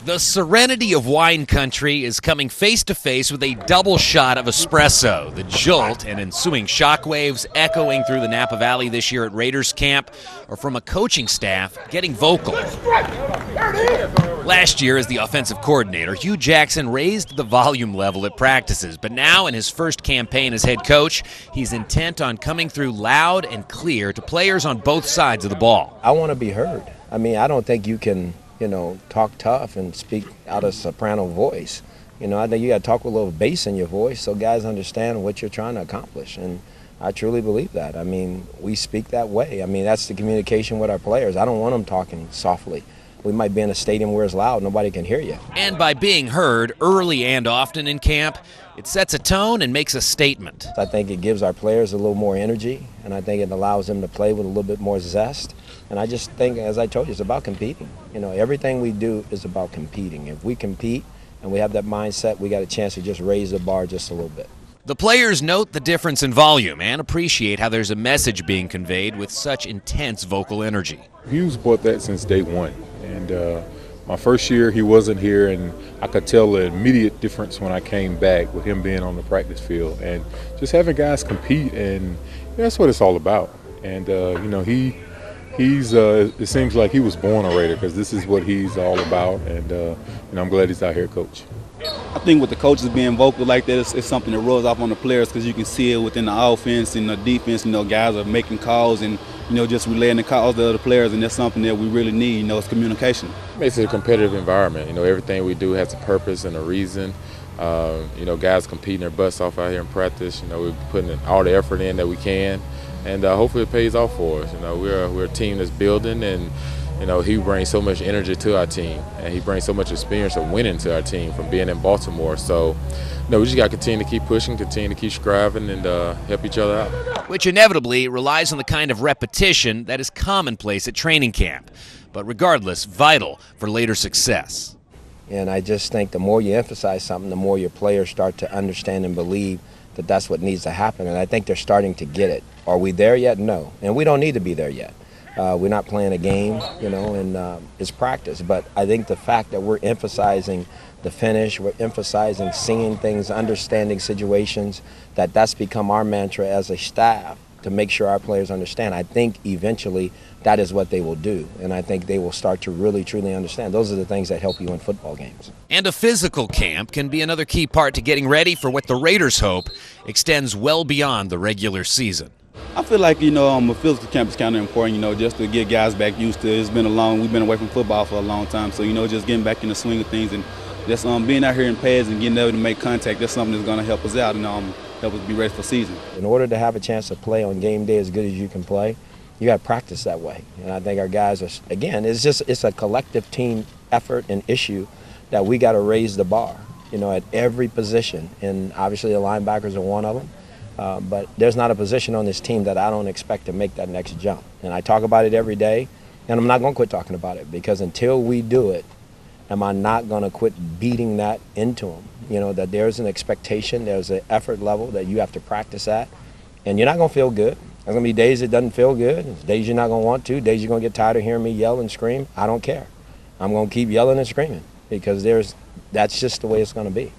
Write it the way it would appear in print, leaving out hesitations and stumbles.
The serenity of wine country is coming face to face with a double shot of espresso. The jolt and ensuing shockwaves echoing through the Napa Valley this year at Raiders camp are from a coaching staff getting vocal. Last year, as the offensive coordinator, Hue Jackson raised the volume level at practices, but now in his first campaign as head coach, he's intent on coming through loud and clear to players on both sides of the ball. I want to be heard. I mean, I don't think you can talk tough and speak out of soprano voice. I think you got to talk with a little bass in your voice so guys understand what you're trying to accomplish. And I truly believe that. I mean, we speak that way. I mean, that's the communication with our players. I don't want them talking softly. We might be in a stadium where it's loud, nobody can hear you. And by being heard early and often in camp, it sets a tone and makes a statement. I think it gives our players a little more energy, and I think it allows them to play with a little bit more zest. And I just think, as I told you, it's about competing. Everything we do is about competing. If we compete and we have that mindset, we got a chance to just raise the bar just a little bit. The players note the difference in volume and appreciate how there's a message being conveyed with such intense vocal energy. Hugh's brought that since day one. And my first year, he wasn't here, and I could tell the immediate difference when I came back with him being on the practice field. And just having guys compete, and that's what it's all about. And, it seems like he was born a Raider because this is what he's all about, and I'm glad he's out here, Coach. I think with the coaches being vocal like that, it's something that rolls off on the players because you can see it within the offense and the defense. Guys are making calls and just relaying the calls to other players, and that's something that we really need. It's communication. It's a competitive environment. Everything we do has a purpose and a reason. Guys competing their butts off out here in practice. We're putting all the effort in that we can, and hopefully it pays off for us. We're a team that's building, and he brings so much energy to our team, and he brings so much experience of winning to our team from being in Baltimore. So, we just got to continue to keep pushing, continue to keep striving, and help each other out. Which inevitably relies on the kind of repetition that is commonplace at training camp, but regardless, vital for later success. And I just think the more you emphasize something, the more your players start to understand and believe that that's what needs to happen. And I think they're starting to get it. Are we there yet? No. And we don't need to be there yet. We're not playing a game, and it's practice. But I think the fact that we're emphasizing the finish, we're emphasizing seeing things, understanding situations, that's become our mantra as a staff to make sure our players understand. I think eventually that is what they will do, and I think they will start to really, truly understand. Those are the things that help you in football games. And a physical camp can be another key part to getting ready for what the Raiders hope extends well beyond the regular season. I feel like, a physical camp is kind of important, just to get guys back used to it. We've been away from football for a long time, so, just getting back in the swing of things and just being out here in pads and getting able to make contact, that's something that's going to help us out and help us be ready for season. In order to have a chance to play on game day as good as you can play, you got to practice that way. And I think our guys are, again, it's a collective team effort and issue that we got to raise the bar, at every position. And obviously the linebackers are one of them. But there's not a position on this team that I don't expect to make that next jump. And I talk about it every day, and I'm not going to quit talking about it, because until we do it, am I not going to quit beating that into them? That there's an expectation, there's an effort level that you have to practice at, and you're not going to feel good. There's going to be days it doesn't feel good, there's days you're not going to want to, days you're going to get tired of hearing me yell and scream. I don't care. I'm going to keep yelling and screaming, because that's just the way it's going to be.